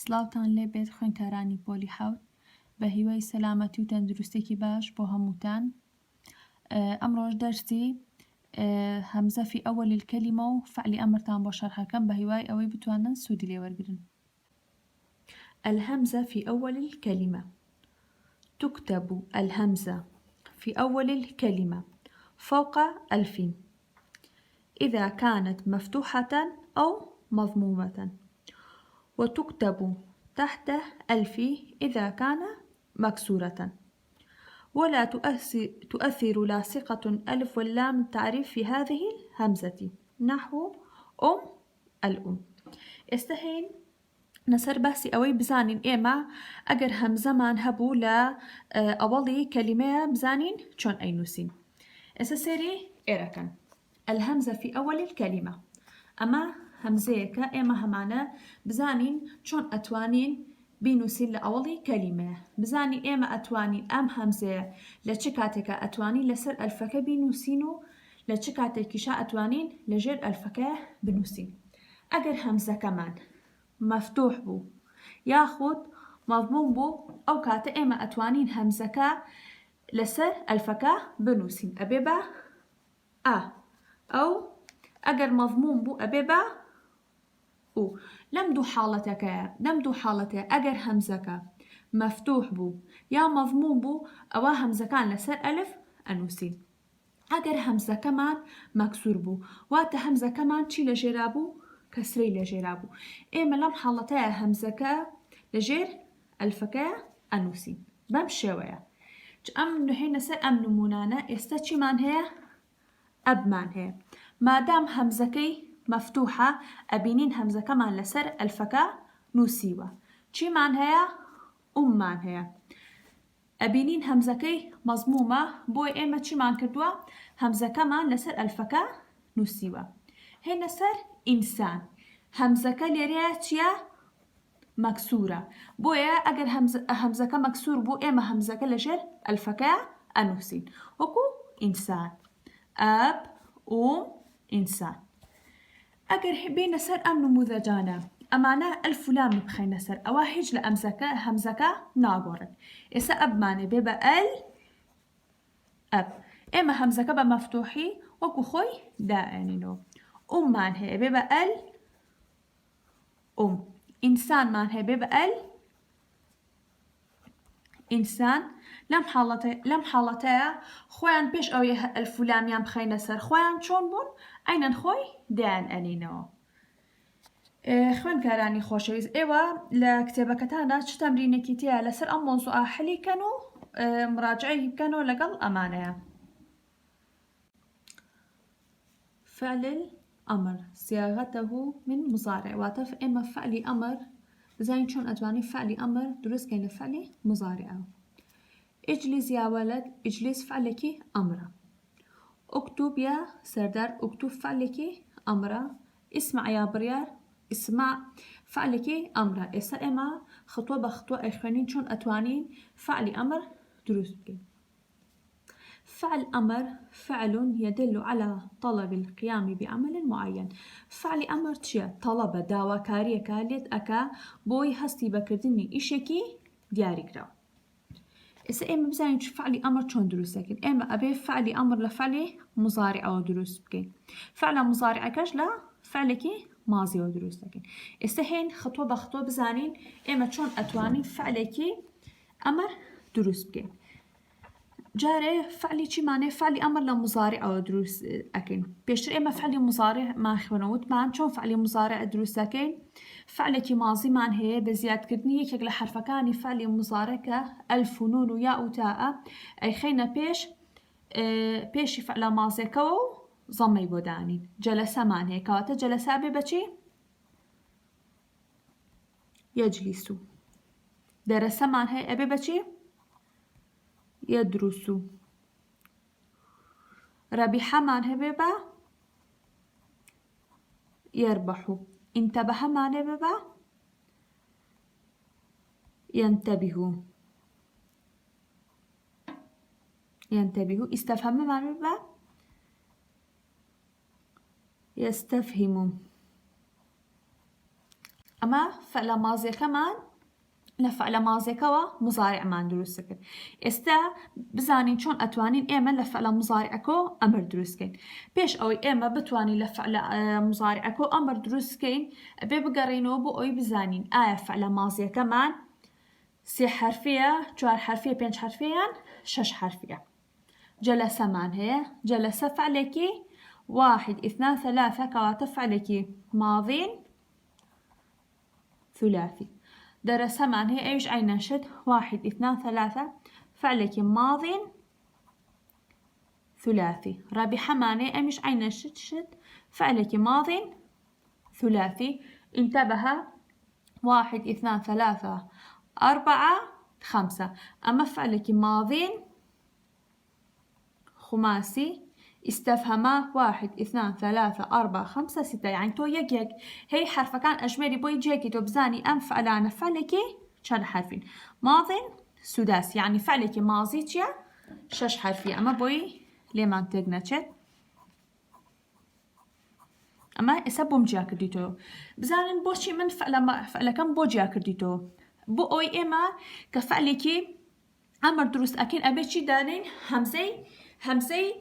سلااوتان لێبێت خوێندکارانی پۆلی حەوت بە هیوای سەلامەتی و تەندروستێکی باش بۆ هەمووتان. ئەمڕۆژ دەرسی هەمزە فی ئەوەل الکەلیمە و فعلی ئەمرتان بۆ شەرحەکەم بە هیوای ئەوەی بتوانن سوودی لێ وەرگرن. الهمزة في أول الكلمة. تكتب الهمزة في أول الكلمة فوق ألف إذا كانت مفتوحة أو مضمومة، وتكتب تحت ألف إذا كان مكسورة، ولا تؤثر لاصقة ألف واللام التعريف في هذه الهمزة نحو الأم. استهين نسر باسي أوي بزانين إيما أجر همزة من هبو لا أولي كلمة بزانين شون أي نوسين. سيري إيركن الهمزة في أول الكلمة، أما همزيك إيما همانا بزانين شون أتوانين بينوسين لأولي كلمة. بزاني إيما أتوانين أم همزة لتشكاتك أتوانين لسر الفك بينوسينو لتشكاتك شا أتوانين لجر الفك بنوسين. أجر همزة كمان مفتوح بو ياخد مضموم بو أو كاتا إيما أتوانين همزكا لسر الفكا بنوسين أبيبا أو أجر مضموم بو أبيبا أو لم دو حالتك أجر همزكا مفتوح بو يا مضموم بو أو همزكان لسر ألف أنوسين. أجر همزة كمان مكسور بو واتا همزة كمان چي لجرابو كسري لجرابو إيما لم حالتها همزكا لجر الفكا أنوسين بمشوية أم هنا سر أم نمونانا استشي من هي أب من هي ما دام همزكي مفتوحة أبينين همزة كمان لسر الفكا نوسيوة چي من هي من هي أبينين همزكي مضمومة بوي إيما چي من كردوا همزة كمان لسر الفكا نوسيوة. هنا سر إنسان همزكا لرياتيا مكسورة بويا أجر همزكا مكسور بو إما همزكا لجر الفكا أنوسين وكو إنسان أب إنسان. أجر بين سر أم نموذجانا أمانا ألف لام بخينا سر أواهج لأمزكا همزكا ناقورن إسا أب ماني بيبا أب إما همزكا بمفتوحي وكو خوي دائنينو مان هي بيبا إنسان مان هي بيبا إنسان لم حالتها خوان بيش أو الفلام يام بخينا سر خوان شون بون أين خوي دان أنينو. خوان كاراني خوشويز إيوا لكتابكتانا چ تمرينكي تيا لسر أم موضوع حلي كانوا مراجعي كانوا لقل أمانة. فعل الأمر صياغته من مضارع واتف إما فعل أمر زين شون أتواني فعل أمر دروس كان فعل مضارع. اجلس يا ولد اجلس فعلك أمره. اكتب يا سردار اكتب فعلك أمره. اسمع يا بريار اسمع فعلك أمره. إسا إما خطوة بخطوة إخوانين شون أتوانين فعل أمر دروس بكين. فعل أمر فعل يدل على طلب القيام بعمل معين. فعل أمر تشيا طلب داوا كاريا كاليت أكا بوي هستي بكردني إشيكي دياري كراو. إسا إما بزاين فعل أمر شون دروس لكن إما أبي فعل أمر لفعل مضارع أو دروس بكين. فعل مضارع كاش لا فعلكي ماضي أو دروس لكن إستهين خطوة بخطوة بزانين إما شون أتواني فعلكي أمر دروس بكين. جاري فعلي چی معنی فعلی أمر لمضارع أو دروس أكين بيشتر إما فعلي مضارع ما خبرنوت مان شون فعلي مضارع دروس أكين فعلك ماضي مان هي بزياد كردني يك لحرف كاني فعلي مضارع ألف ونون وياء وتاء أي خينا بيش فعل ماضي كو ضمي بوداني جلس مان هي كواتا جلس أبي بچي يجلس درس مان هي أبي بچي يدرس ربح معناه ببا يربح انتبه معناه ببا ينتبه استفهم معناه ببا يستفهم أما فعل ماضي كمان لفعل ماضي كوا مضارع ما دروس كن استا بزانين شون أتوانين إما لفعل مضارع كو أمر دروس كن بيش أوي إما بتواني لفعل مضارع كو أمر دروس كن بقرينو بو أوي بزانين فعل ماضي كمان 3 حرفية 4 حرفية 5 حرفية 6 حرفية جلس مان هي جلس فعلكي 1 2 3 كواتا فعلكي ماضين ثلاثي درس مان هي ايش عين شد 1 2 3 فعلكي ماضين ثلاثي رابح مان هي ايش عين شد فعلكي ماضين ثلاثي انتبه 1 2 3 4 5 أما فعلك ماضين خماسي استفهما 1 2 3 4 5 6 يعني تو يك هي حرف كان أجمالي بوي جيكي تو بزاني أم فعلانا فعلكي شان حرفين ماضين سداسي يعني فعلك ماضي تيا 6 حرفي أما بوي ليه تقنا تشت أما إسبوم جا كرديتو بزانن بوشي من فعل كم بو جا كرديتو بو أوي إما كفعلكي أمر دروس أكين أبيتشي دانين همزي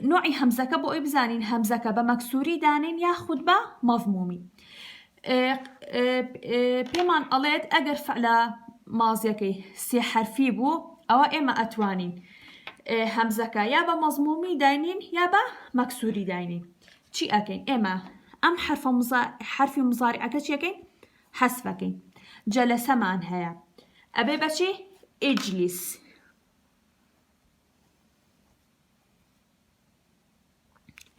نوعي همزة بو أوي بزانين همزة بمكسوري دانين ياخد با مضمومي بيمان أليت أجر فعل ماضيكي 3 حرفي بو أو إما أتوانين همزة يا بمضمومي دانين يا بمكسوري دانين چی ئەکەین ئێمە ئەم حرفی مزارعەکە چی ئەکەین حەسفەکەین جەلەسەمان هەیە ئەبێ بەچی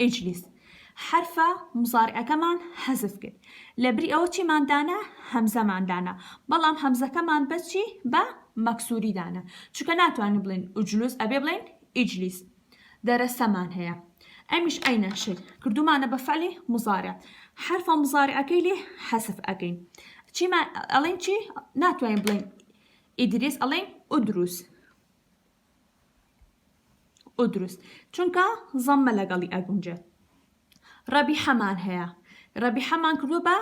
ئیجلیس حرفە مزارعەکەمان حەزف کرد لەبری ئەوە چیمان دانا هەمزەمان دانا بەڵام هەمزەکەمان بەچی بە مەکسوری دانا چونکە ناتوانین بڵین ئوجلوس ئەبێ بڵین ئیجلیس دەرەسەمان هەیە أمش أين شيء كردو معنا بفعلي مضارع حرف مضارع أكيلي حسف أكين شي ما ألين شي ناتوين بلين إدريس ألين أدرس چونكا ضم لقالي أقنجة ربي حمان هيا ربي حمان كردو با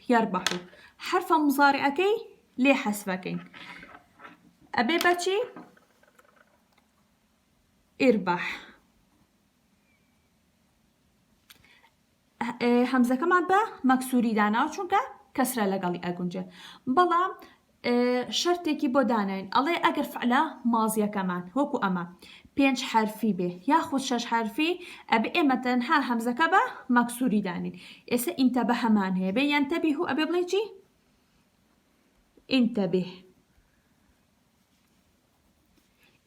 يربحو حرف مضارع أكي لي حسف أكين أبي باتشي إربح همزة كمان با مكسوري دانا چونكا كسرة لقالي أقنجة بلا شرطيكي بو دانين الله أقر فعلا ماضية كمان وكو أما 5 حرفي به ياخد 6 حرفي أبي إما تنها همزة كبا مكسوري دانين إسا انتبه همان هي بي ينتبهوا أبي بليجي انتبه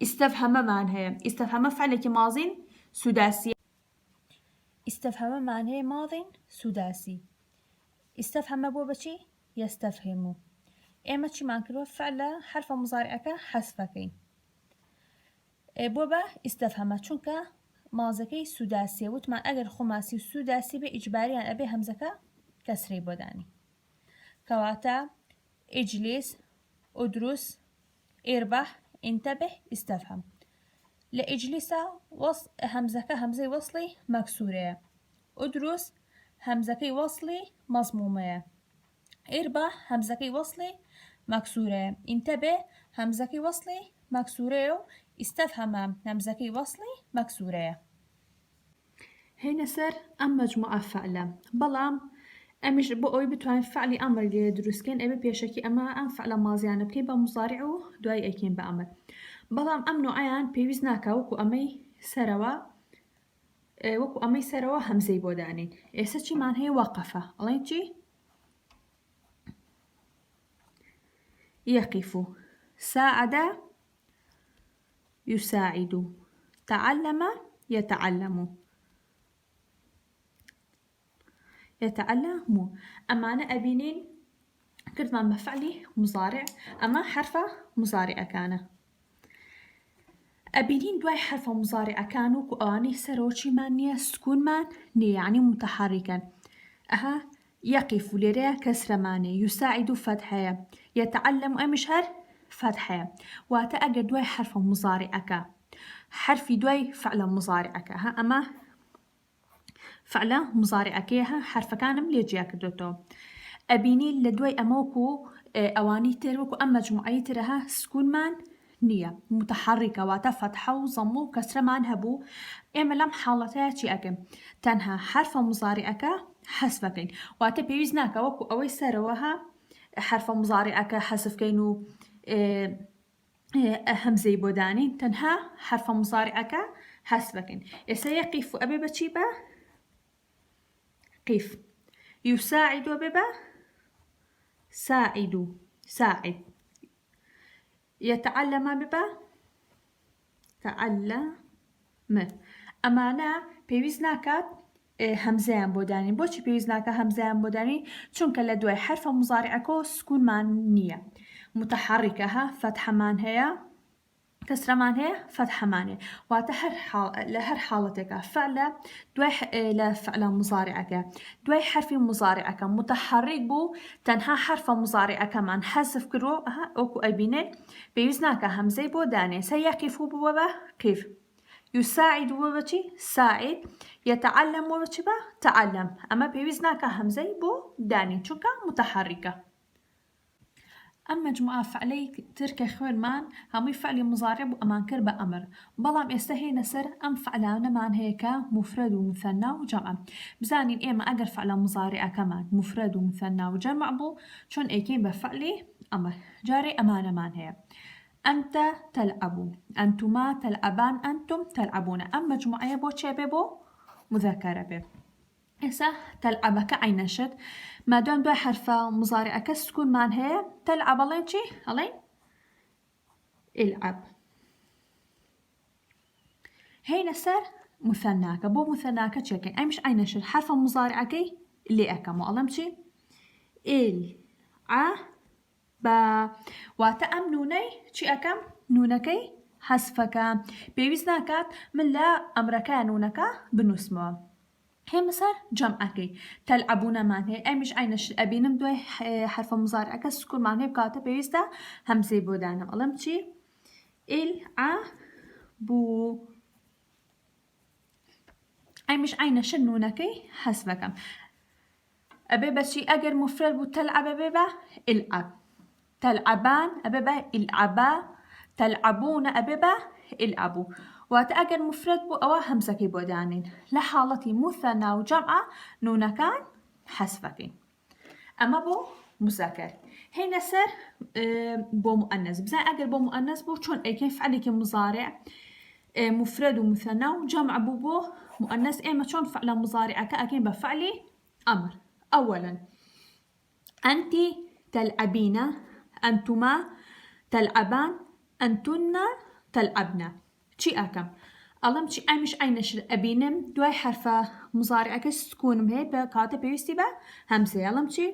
استفهم مان هي استفهم فعلك ماضين سداسي استفهم معناه ماض سداسي استفهم بو بشي يستفهمو اما چی مان کرو فعل حرف مضارعك حذفكي بوبا استفهم چونكا ماضيكي سداسي وتما اگر خماسي سداسي باجباري ابي همزك كسري بوداني كواتا اجلس ادرس اربح انتبه استفهم لإجلس همزة وصلي مكسورة أدرس همزة وصلي مضمومة اربح همزة وصلي مكسورة انتبه همزة وصلي مكسورة استفهم همزة وصلي مكسورة هنا سر أم مجموعة فعلا بلام أمش بقوي بتوان فعلي أمر اللي دروسكين أبي بيشكي أما أم فعل ماضيان بكي بمضارعه دواي أكين بأمر بەڵام ئەم نوعیان پێویست ناکە وەکو ئەمەی سەرەوە هەمزەی بۆ دانین ئێستا چیمان هەیە وەقەفە ئەڵێن چی يقف ساعد يساعد تعلم يتعلم ئەمانە ئەبینین کردمان بە فعلی مزارع ئەمە حرفە مزارعەکانە أبينين دواي حرف مضارع كانوا كأني سروشي مانية سكون مان يعني متحركا يقف لريا كسر ماني يساعد فتحة يتعلم أمشهر فتحة وتأجد دواي حرف مضارع حرف دواي فعل مضارع أما فعل مضارع حرف كان مليجيا كدوتو أبيني لدوي أموكو أواني تروكو أما مجموعي ترها سكون مان نية متحركة واتا فتحة وضم وكسرة مان هبو إما لم حالتها شي أكم تنها حرف مضارعك حسفكين واتا بيوزناك وكو أوي سروها حرف مضارعك حسف كينو همزة بوداني تنها حرف مضارعك حسفكين يسيقف أبي بتشيبا قف يساعد ببا ساعد يتعلم ببا تعلم أمانا بيوزناكات همزيان بوداني بوشي بيوزناكا همزيان بوداني چونك لدوي حرف مضارعكو سكون مان نية متحركها فتحة مان هي كسرة مان هي فتحة مان هي لهر حالتك فعل دوي لفعل مضارعك دوي حرف مضارعك متحرك بو تنها حرف مضارعك مان حذف كرو اوكو ابينه بيوزناكا همزي بوداني سيقف بوبا كيف يساعد بوبتي ساعد يتعلم بوبتي با تعلم اما بيوزناكا همزي بو داني چونكا متحركة أما مجموعة فعلي تركي خوير مان همي فعلي مضارع وأمان كربة أمر بلام استهي نسر أم فعلانا مان هيكا مفرد ومثنى وجمع بزانين إيما أقر فعلا مضارع كمان مفرد ومثنى وجمع بو شون إيكين بفعلي أمر جاري أمانة مان هي أنت تلعب أنتما تلعبان أنتم تلعبون أما مجموعة بو تشيبي بو مذكرة به إسا تلعبك عين شد ما دون دو حرفة مضارعك سكون مان هي تلعب الله شي الله العب هينا سر مثناك بو مثناك تشكين أي مش عين شد حرفة مضارعك اللي أكمو الله شي با واتأم نوني شي أكم نونكي حسفك بيوزناكات من لا أمركا نونكا بنسمو هي مثلا جمعكي تلعبون معناه أي مش عينش أبينم دوي حرف مضارعك سكون معناه بكاته بيوزدا همزة بودانا ألمتشي بو أي مش عينش نونكي حسبكم أبي بشي أجر مفرد بو تلعب أبيبا العب تلعبان أبيبا العبا تلعبون أبيبا العبوا واتأجر مفرد بو أوا همزكي بودانين لحالتي مثنى وجمعة نونكان حسفكين أما بو مذكر هنا سر بو مؤنث بزاي أجر بو مؤنث بو شون أي فعلك مضارع مفرد ومثنى وجمع بو مؤنث إما شون فعل مضارع كأكين بفعلي أمر أولا أنت تلعبين أنتما تلعبان أنتن تلعبنا شي أكم ألم شي أي مش أي نشر أبينم دوي حرفة مضارعك سكون مهي بكاتب بيوستي با همزة ألم شي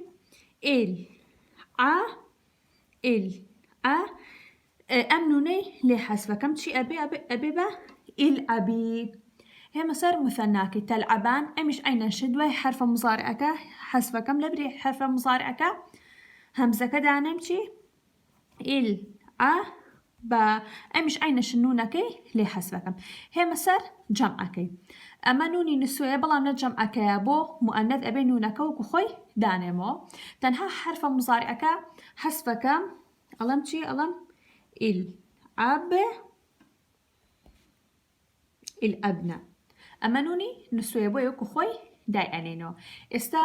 أمنوني لي حسفة كم شي أبي با الأبي هي مسار مثناكي تلعبان أي مش أي نشر دوي حرفة مضارعك حسفة كم لبري حرفة مضارعك همزة كدا نمشي با أمش أين شنونكي لي حسبكم هي مسار جمعكي أما نوني نسوية بلا نجمعك بو مؤنث أبي نونكو وكخوي دانمو تنها حرف مضارعك حسبك ألم شي ألم الأبناء أما نوني نسوية بو وكخوي دايانينو استا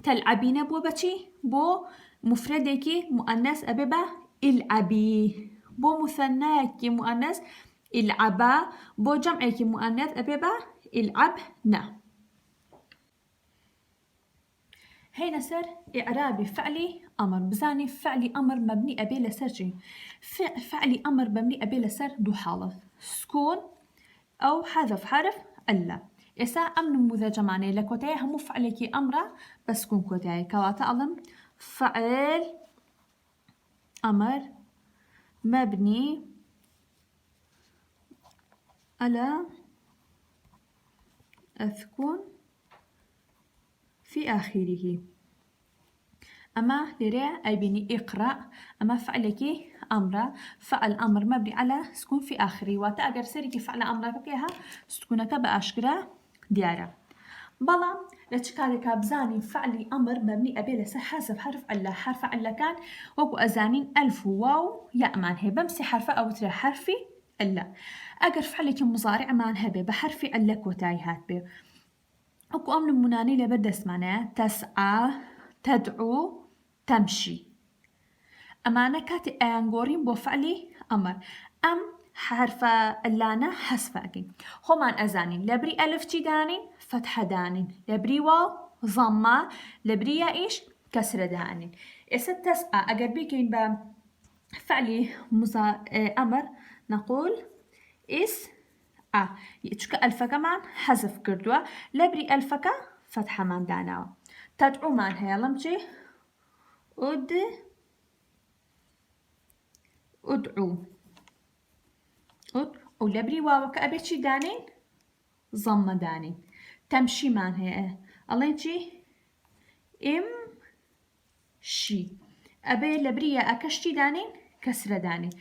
تلعبين بو بچي بو مفردكي مؤنث أبيبا العبي بو مثناكي مؤنث العبا بو جمعكي مؤنث أبيبا العبنا هنا سر إعرابي فعلي أمر بزاني فعلي أمر مبني أبي لسرجي فعلي أمر مبني أبي لسر دو حالة سكون أو حذف حرف ألا إسا أمن نموذج معني لكوتاي همو فعليكي أمرا بس كون كوتاي كواتا ألم فعل أمر مبني على السكون في آخره أما لريع أي بني اقرأ أما فعلكي أمر فعل أمر مبني على سكون في آخره وتأجر سريكي فعل أمرك كيها سكونك بأشكرا ديارة بەڵام لە چ کارێکا بزانین فعلی ئەمر مەبنی ئەبێ لەسەر حەزف حرف ئەللا حرف ئەلەکان وەکو ئەزانین ئەلف و واو یامان هەیە بەم سێ حرفە ئەوترە حرفی ئەللا ئەگەر فعلێکی مزارعمان هەبێ بە حرفی ئەللا کۆتایی هات بێ وەکو ئەم نمونانەی لەبەر دەستمانەیە تەسعا تەدعو تەمشی ئەمانە کاتی ئەیانگۆڕین بۆ فعلی ئەمر ئەم حرفە ئەلانە حەسفەکەین خۆمان ئەزانین لەبری ئەلف چی دانین فتحە دانین لەبری واو ضەممە لەبری یائیش کەسرە دانین ئێستا تەسعا ئەگەر بیکەین بە فعلی ئەمر نەقول ئیسعا چونکە ئەلفەکەمان حەزف کردووە لەبری ئەلفەکە فتحەمان داناوە تەدعومان هەیە لەم چی ادعو و لەبری واوەکە ئەبێ چی دانین ضەممە دانین تەمشیمان هەیە ئەڵێن چی ئیمشی ئەبێ لەبری یائەکەش چی دانین کەسرە دانین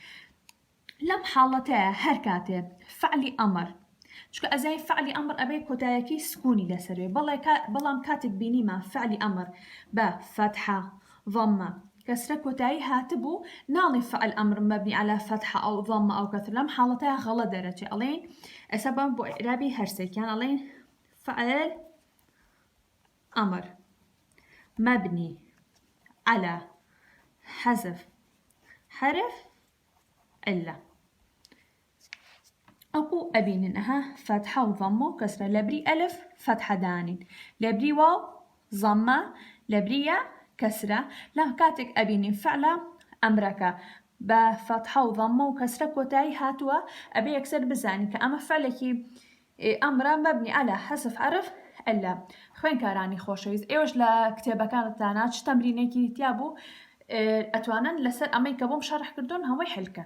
لەم حاڵەتەیە هەر کاتێ فعلی ئەمر چونکە ئەزای فعلی ئەمر ئەبێ کۆتایەکی سکوونی لەسەروێ بەڵام کاتێک بینیمان فعلی ئەمر بە فتحە ضەممە كسرة كوتاي هاتبو نالي فعل أمر مبني على فتحة أو ضمة أو كسر لم حالتها غلط درجة ألين أسبب بو إعرابي هرسي كان ألين فعل أمر مبني على حذف حرف إلا أكو أبين إنها فتحة وضمة وكسرة لبري ألف فتحة دانين لبري واو ضمة لبرية كسرة لا كاتك أبيني فعلا أمرك بفتحة وضمة وكسرة كوتاي هاتوا أبي يكسر بزاني كأما فعلك أمر مبني على حذف حرف إلا خوين كاراني خوشيز إيوش لكتابة كانت تانات تمرينيكي تيابو أتوانا لسر أمي كبوم شرح كردون هوي حلكة